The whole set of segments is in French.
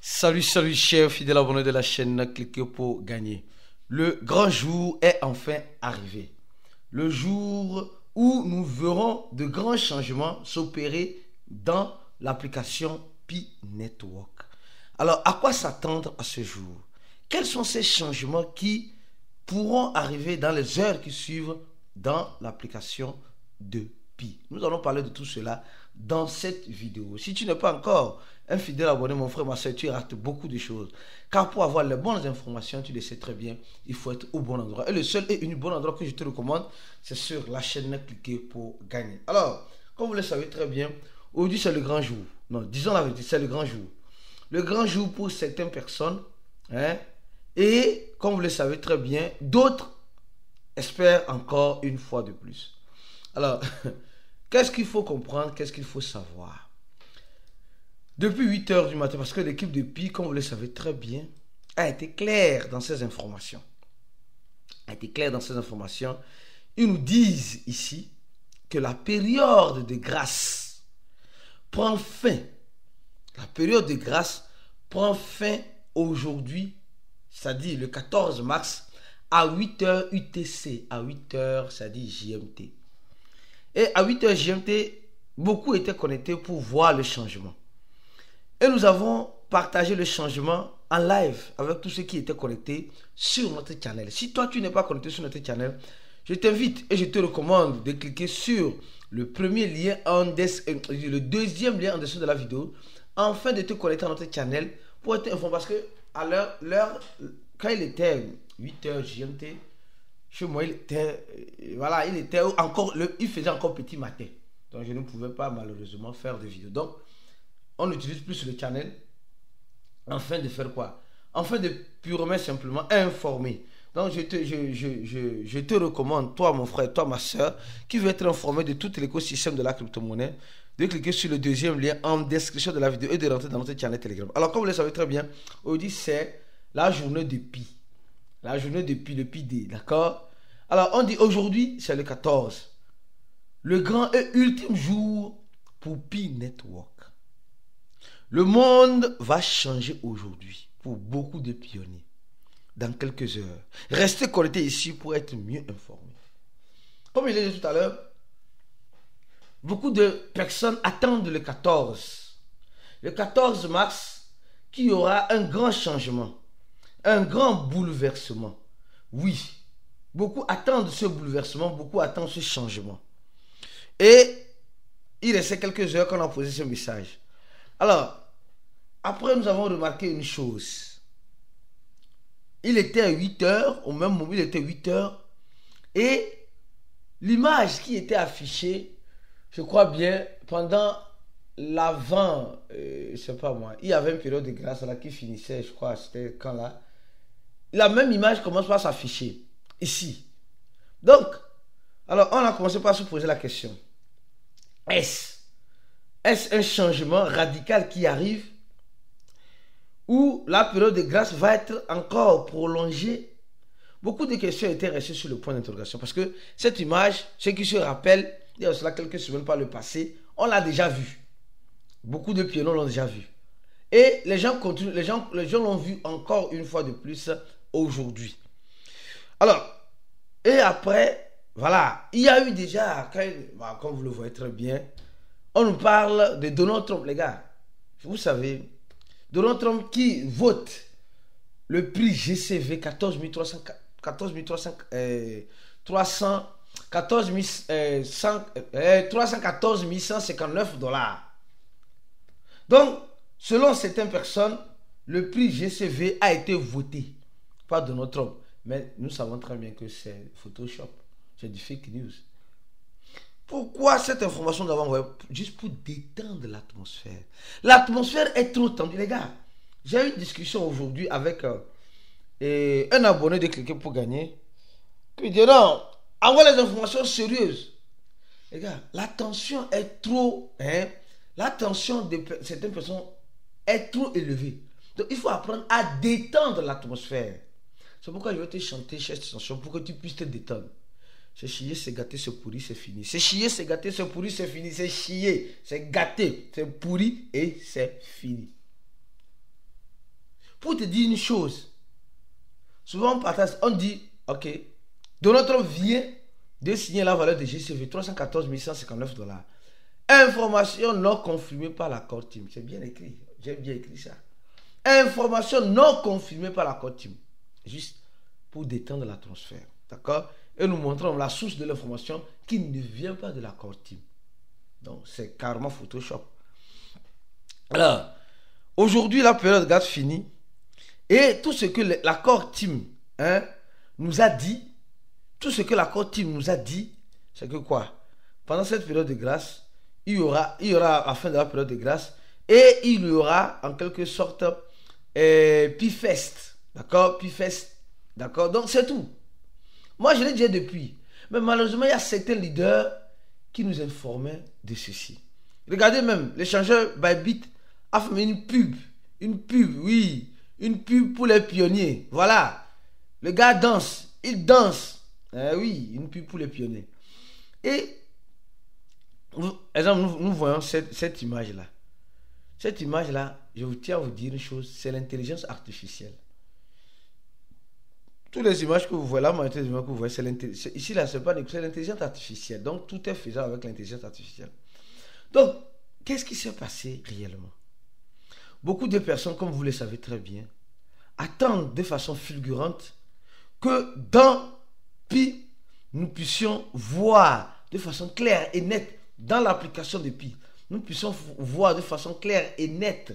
Salut chers fidèles abonnés de la chaîne, cliquez pour gagner. Le grand jour est enfin arrivé. Le jour où nous verrons de grands changements s'opérer dans l'application Pi Network. Alors, à quoi s'attendre à ce jour? Quels sont ces changements qui pourront arriver dans les heures qui suivent dans l'application de Pi? Nous allons parler de tout cela dans cette vidéo. Si tu n'es pas encore un fidèle abonné, mon frère, ma soeur, tu rates beaucoup de choses. Car pour avoir les bonnes informations, tu le sais très bien, il faut être au bon endroit. Et le seul et unique bon endroit que je te recommande, c'est sur la chaîne Cliquer pour gagner. Alors, comme vous le savez très bien, aujourd'hui c'est le grand jour. Non, disons la vérité, c'est le grand jour. Le grand jour pour certaines personnes, hein, et comme vous le savez très bien, d'autres espèrent encore une fois de plus. Alors, qu'est-ce qu'il faut comprendre, qu'est-ce qu'il faut savoir? Depuis 8 heures du matin, parce que l'équipe de Pi, comme vous le savez très bien, a été claire dans ces informations. Ils nous disent ici que la période de grâce prend fin. La période de grâce prend fin aujourd'hui, c'est-à-dire le 14 mars, à 8h UTC, à 8h, c'est-à-dire GMT. Et à 8h GMT, beaucoup étaient connectés pour voir le changement. Et nous avons partagé le changement en live avec tous ceux qui étaient connectés sur notre channel. Si toi, tu n'es pas connecté sur notre channel, je t'invite et je te recommande de cliquer sur le premier lien, le deuxième lien en dessous de la vidéo, afin de te connecter à notre channel pour être informé. Parce que à l'heure, quand il était 8h GMT, chez moi, il était encore, il faisait encore petit matin. Donc, je ne pouvais pas malheureusement faire de vidéo. Donc, on utilise plus le channel afin de faire quoi? Afin de purement simplement informer. Donc, je te recommande, toi mon frère, toi ma soeur, qui veut être informé de tout l'écosystème de la crypto-monnaie, de cliquer sur le deuxième lien en description de la vidéo et de rentrer dans notre channel Telegram. Alors, comme vous le savez très bien, aujourd'hui c'est la journée de Pi. La journée de Pi, le Pi Day, d'accord? Alors, on dit aujourd'hui, c'est le 14. Le grand et ultime jour pour Pi Network. Le monde va changer aujourd'hui pour beaucoup de pionniers. Dans quelques heures. Restez connectés ici pour être mieux informés. Comme je l'ai dit tout à l'heure, beaucoup de personnes attendent le 14. Le 14 mars, qu'il y aura un grand changement. Un grand bouleversement. Oui, beaucoup attendent ce bouleversement, beaucoup attendent ce changement. Et il restait quelques heures qu'on a posé ce message. Alors, après nous avons remarqué une chose. Il était à 8 heures, au même moment il était 8 heures. Et l'image qui était affichée, je crois bien, pendant l'avant, je sais pas moi, il y avait une période de grâce là qui finissait, je crois, c'était quand là. La même image commence par s'afficher, ici. Donc, alors on a commencé par se poser la question. Est-ce un changement radical qui arrive où la période de grâce va être encore prolongée? Beaucoup de questions étaient restées sur le point d'interrogation parce que cette image, ceux qui se rappellent, il y a cela quelques semaines par le passé, on l'a déjà vu. Beaucoup de pionniers l'ont déjà vu. Et les gens continuent, les gens l'ont vu encore une fois de plus aujourd'hui. Alors, et après, voilà, il y a eu déjà, comme vous le voyez très bien, on nous parle de Donald Trump, les gars. Vous savez, Donald Trump qui vote le prix GCV 14 314 159 $. Donc, selon certaines personnes, le prix GCV a été voté par Donald Trump. Mais nous savons très bien que c'est Photoshop, c'est du fake news. Pourquoi cette information d'avant? Juste pour détendre l'atmosphère. L'atmosphère est trop tendue, les gars. J'ai eu une discussion aujourd'hui avec un abonné de Cliquer pour gagner. Qui dit non, avoir les informations sérieuses. Les gars, la tension est trop, la tension de certaines personnes est trop élevée. Donc il faut apprendre à détendre l'atmosphère. C'est pourquoi je vais te chanter cette chanson pour que tu puisses te détendre. C'est chier, c'est gâté, c'est pourri, c'est fini. C'est chier, c'est gâté, c'est pourri, c'est fini. C'est chier, c'est gâté, c'est pourri et c'est fini. pour te dire une chose, souvent on partage, on dit, ok, Donald Trump vient de signer la valeur de GCV, 314 159 $. Information non confirmée par la Cour Team. C'est bien écrit, j'ai bien écrit ça. Information non confirmée par la Cour Team. Juste pour détendre la transfert. D'accord? Et nous montrons la source de l'information qui ne vient pas de la Cour Team. Donc c'est carrément Photoshop. Alors, aujourd'hui la période de grâce finie. Et tout ce que la Cour Team nous a dit, tout ce que la Cour Team nous a dit, c'est que quoi? Pendant cette période de grâce, il y aura à la fin de la période de grâce, et il y aura en quelque sorte P-Fest. D'accord? P-Fest. D'accord? Donc c'est tout. Moi je l'ai dit depuis. Mais malheureusement, il y a certains leaders qui nous informaient de ceci. Regardez même, l'échangeur Bybit a fait une pub. Une pub, oui. Une pub pour les pionniers. Voilà. Le gars danse. Il danse. Oui, une pub pour les pionniers. Et, exemple, nous voyons cette image-là. Cette image-là, je vous tiens à vous dire une chose, c'est l'intelligence artificielle. Toutes les images que vous voyez là, que vous voyez, ici là, c'est l'intelligence artificielle. Donc, tout est faisable avec l'intelligence artificielle. Donc, qu'est-ce qui s'est passé réellement? Beaucoup de personnes, comme vous le savez très bien, attendent de façon fulgurante que dans Pi, nous puissions voir de façon claire et nette, dans l'application de Pi, nous puissions voir de façon claire et nette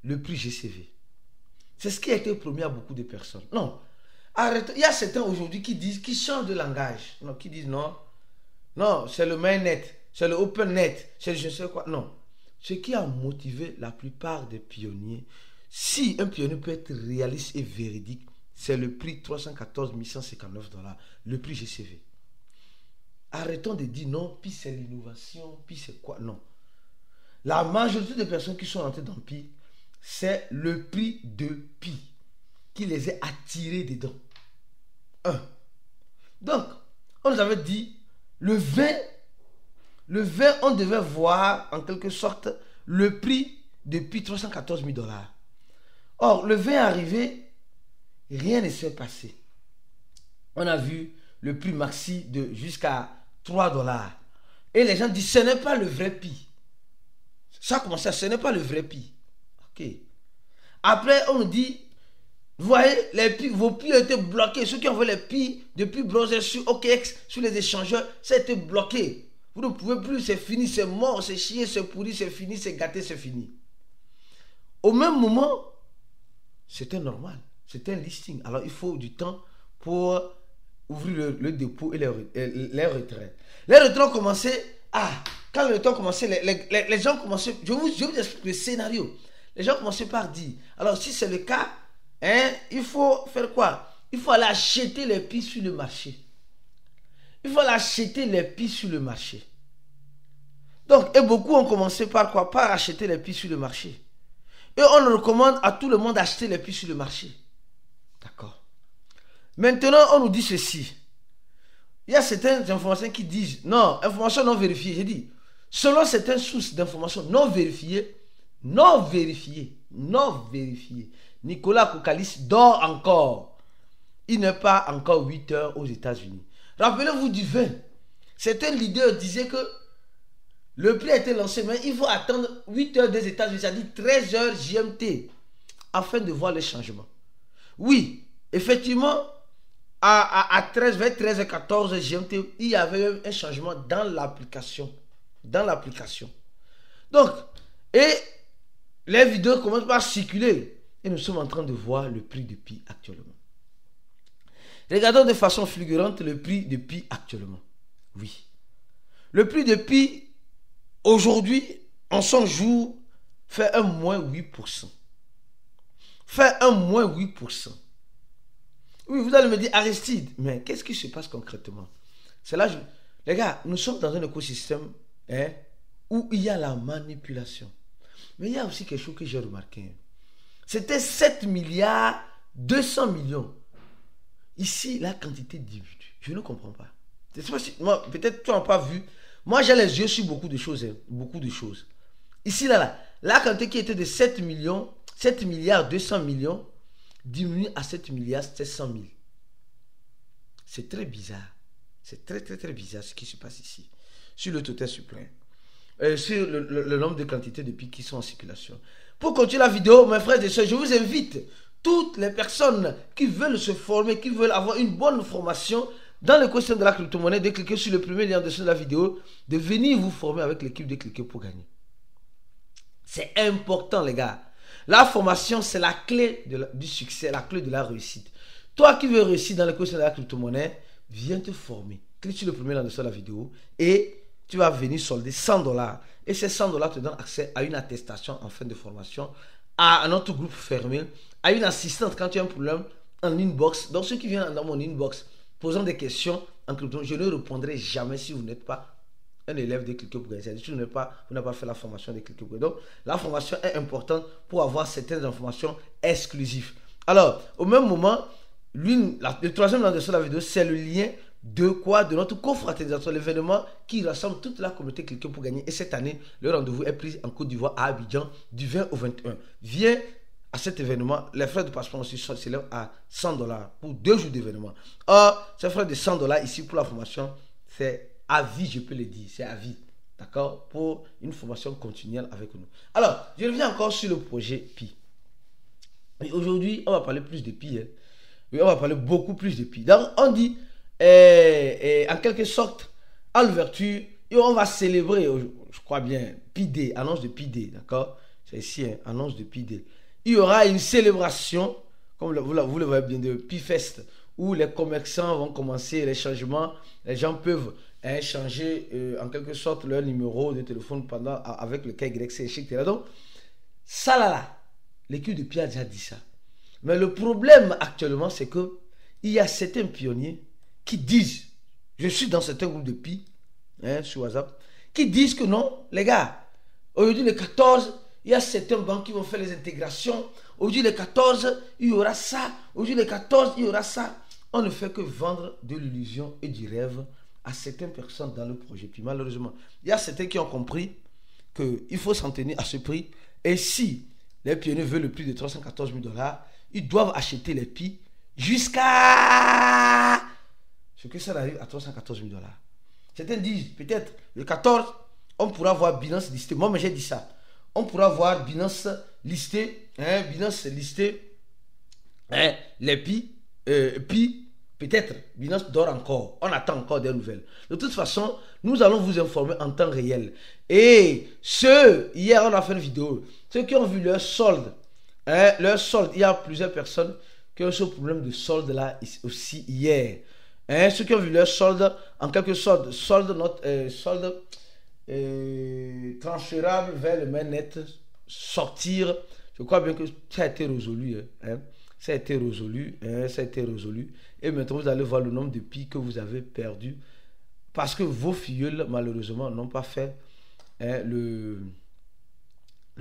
le prix GCV. C'est ce qui a été promis à beaucoup de personnes. Non, arrête. Il y a certains aujourd'hui qui changent de langage. Non, qui disent non, c'est le mainnet, c'est le opennet, c'est je ne sais quoi. Non. Ce qui a motivé la plupart des pionniers, si un pionnier peut être réaliste et véridique, c'est le prix 314 159 $, le prix GCV. Arrêtons de dire non, puis c'est l'innovation, puis c'est quoi. Non. La majorité des personnes qui sont entrées dans Pi, c'est le prix de Pi qui les a attirés dedans. Donc, on nous avait dit, le 20, on devait voir en quelque sorte le prix de Pi 314 000 $. Or, le 20 est arrivé, rien ne s'est passé. On a vu le prix maxi de jusqu'à 3 $. Et les gens disent, ce n'est pas le vrai Pi. Ça a commencé, ce n'est pas le vrai Pi. Ok. Après, on nous dit, vous voyez, vos Pi ont été bloqués. Ceux qui ont envoyé les Pi depuis browser sur OKX, sur les échangeurs, ça a été bloqué. Vous ne pouvez plus, c'est fini, c'est mort, c'est chier, c'est pourri, c'est fini, c'est gâté, c'est fini. Au même moment, c'était normal. C'était un listing. Alors, il faut du temps pour ouvrir le dépôt et les retraits. Les retraits ont commencé. Quand les retraits ont commencé, les gens commençaient. Je vous explique le scénario. Les gens commençaient par dire, alors si c'est le cas, il faut faire quoi? Il faut aller acheter les Pi sur le marché. Il faut aller acheter les Pi sur le marché. Donc, et beaucoup ont commencé par quoi? Par acheter les Pi sur le marché. Et on recommande à tout le monde d'acheter les Pi sur le marché. D'accord. Maintenant, on nous dit ceci. Il y a certaines informations qui disent, non, information non vérifiée. J'ai dit, selon certaines sources d'informations non vérifiées, Nicolas Kokalis dort encore. Il n'est pas encore 8 heures aux États-Unis. Rappelez-vous du 20. Certains leaders disaient que le prix a été lancé, mais il faut attendre 8 heures des États-Unis, c'est-à-dire 13 heures GMT, afin de voir les changements. Oui, effectivement, à 13, vers 13 et 14 GMT, il y avait un changement dans l'application. Donc, et les vidéos commencent par circuler. Et nous sommes en train de voir le prix de Pi actuellement. Regardons de façon fulgurante le prix de Pi actuellement. Oui. Le prix de Pi, aujourd'hui, en 100 jours, fait un moins 8%. Fait un moins 8%. Oui, vous allez me dire, Aristide, mais qu'est-ce qui se passe concrètement? C'est là, les gars, nous sommes dans un écosystème où il y a la manipulation. Mais il y a aussi quelque chose que j'ai remarqué. C'était 7 milliards 200 millions. Ici, la quantité diminue. Je ne comprends pas. Peut-être tu n'as pas vu. Moi, j'ai les yeux sur beaucoup de choses. Beaucoup de choses. Ici, la quantité qui était de 7 millions, 7 milliards 200 millions diminue à 7 milliards 700 000. C'est très bizarre. C'est très bizarre ce qui se passe ici. Sur le total suppléant. Sur le nombre de quantités de pics qui sont en circulation. Pour continuer la vidéo, mes frères et sœurs, je vous invite, toutes les personnes qui veulent se former, qui veulent avoir une bonne formation dans les questions de la crypto-monnaie, de cliquer sur le premier lien en dessous de la vidéo, de venir vous former avec l'équipe de Cliquer pour gagner. C'est important, les gars. La formation, c'est la clé du succès, la clé de la réussite. Toi qui veux réussir dans les questions de la crypto-monnaie, viens te former. Clique sur le premier lien en dessous de la vidéo et tu vas venir solder $100. Et ces $100 te donnent accès à une attestation en fin de formation, à un autre groupe fermé, à une assistante quand tu as un problème en inbox. Donc ceux qui viennent dans mon inbox posant des questions en crypto, je ne répondrai jamais si vous n'êtes pas un élève de Cliquer pour gagner. C'est-à-dire si vous n'avez pas fait la formation de Cliquer pour gagner. Donc la formation est importante pour avoir certaines informations exclusives. Alors, au même moment, le troisième lien de la vidéo, c'est le lien de notre confraternisation, l'événement qui rassemble toute la communauté Cliquer pour gagner. Et cette année, le rendez-vous est pris en Côte d'Ivoire à Abidjan du 20 au 21. Viens à cet événement. Les frais de passeport aussi s'élèvent à $100 pour 2 jours d'événement. Or, ces frais de $100 ici pour la formation, c'est à vie, je peux le dire, c'est à vie. D'accord? Pour une formation continuelle avec nous. Alors, je reviens encore sur le projet Pi. Et aujourd'hui, on va parler plus de Pi. Oui, on va parler beaucoup plus de Pi. Donc, on dit, en quelque sorte, à l'ouverture, on va célébrer, je crois bien, Pi Day, annonce de Pi Day, d'accord? C'est ici, annonce de Pi Day. Il y aura une célébration, comme vous le voyez bien, de Pi Fest, où les commerçants vont commencer les changements. Les gens peuvent changer en quelque sorte leur numéro de téléphone avec le KYC, etc. Donc, ça là, l'équipe de Pi a déjà dit ça. Mais le problème actuellement, c'est que il y a certains pionniers qui disent, je suis dans certains groupes de Pi, sur WhatsApp, qui disent que non, les gars, aujourd'hui le 14, il y a certains banques qui vont faire les intégrations. Aujourd'hui le 14, il y aura ça. Aujourd'hui le 14, il y aura ça. On ne fait que vendre de l'illusion et du rêve à certaines personnes dans le projet. Puis malheureusement, il y a certains qui ont compris qu'il faut s'en tenir à ce prix. Et si les pionniers veulent le prix de $314 000, ils doivent acheter les Pi jusqu'à ce que ça arrive à $314 000. Certains disent peut-être le 14, on pourra voir Binance listé. Moi, mais j'ai dit ça. On pourra voir Binance listé, les Pi, peut-être Binance dort encore. On attend encore des nouvelles. De toute façon, nous allons vous informer en temps réel. Et hier on a fait une vidéo, ceux qui ont vu leur solde, il y a plusieurs personnes qui ont ce problème de solde là aussi hier. Ceux qui ont vu leur solde, en quelque sorte, solde transférable vers le mainnet, sortir. Je crois bien que ça a été résolu. Ça a été résolu. Et maintenant, vous allez voir le nombre de Pi que vous avez perdu. Parce que vos filleuls, malheureusement, n'ont pas fait le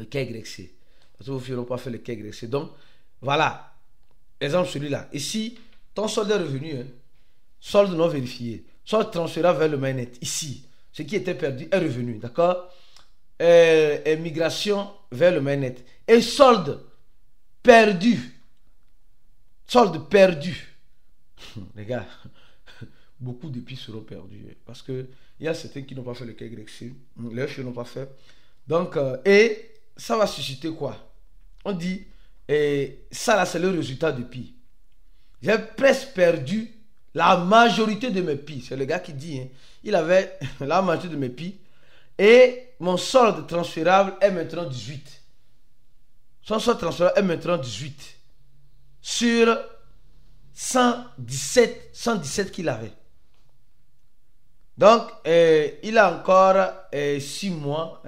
KYC. Parce que vos filleuls n'ont pas fait le KYC. Donc, voilà. Exemple celui-là. Ici, ton solde est revenu. Solde non vérifié. Solde transférable vers le mainnet. Ici, ce qui était perdu est revenu. D'accord? Migration vers le mainnet. Et solde perdu. Solde perdu. Les gars, beaucoup de Pi seront perdus. Parce qu'il y a certains qui n'ont pas fait le KYC. Les autres n'ont pas fait. Donc, et ça va susciter quoi? On dit, ça là, c'est le résultat de Pi. J'ai presque perdu la majorité de mes Pi. C'est le gars qui dit, il avait la majorité de mes Pi. Et mon solde transférable est maintenant 18. Son solde transférable est maintenant 18. Sur 117 qu'il avait. Donc, il a encore 6 mois.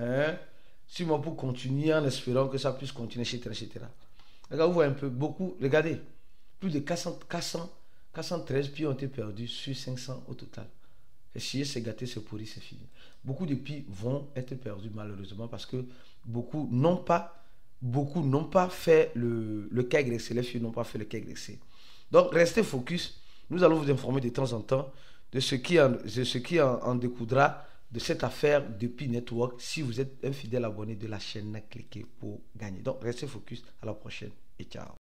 6 mois pour continuer en espérant que ça puisse continuer, etc. Regardez, vous voyez un peu, beaucoup, regardez, plus de 413 Pi ont été perdus sur 500 au total. Et si c'est gâté, c'est pourri, c'est fini. Beaucoup de Pi vont être perdus malheureusement parce que beaucoup n'ont pas fait le KYC, les filles n'ont pas fait le KYC. Donc, restez focus. Nous allons vous informer de temps en temps de ce qui en découdra de cette affaire depuis Network. Si vous êtes un fidèle abonné de la chaîne, cliquez pour gagner. Donc, restez focus. À la prochaine et ciao.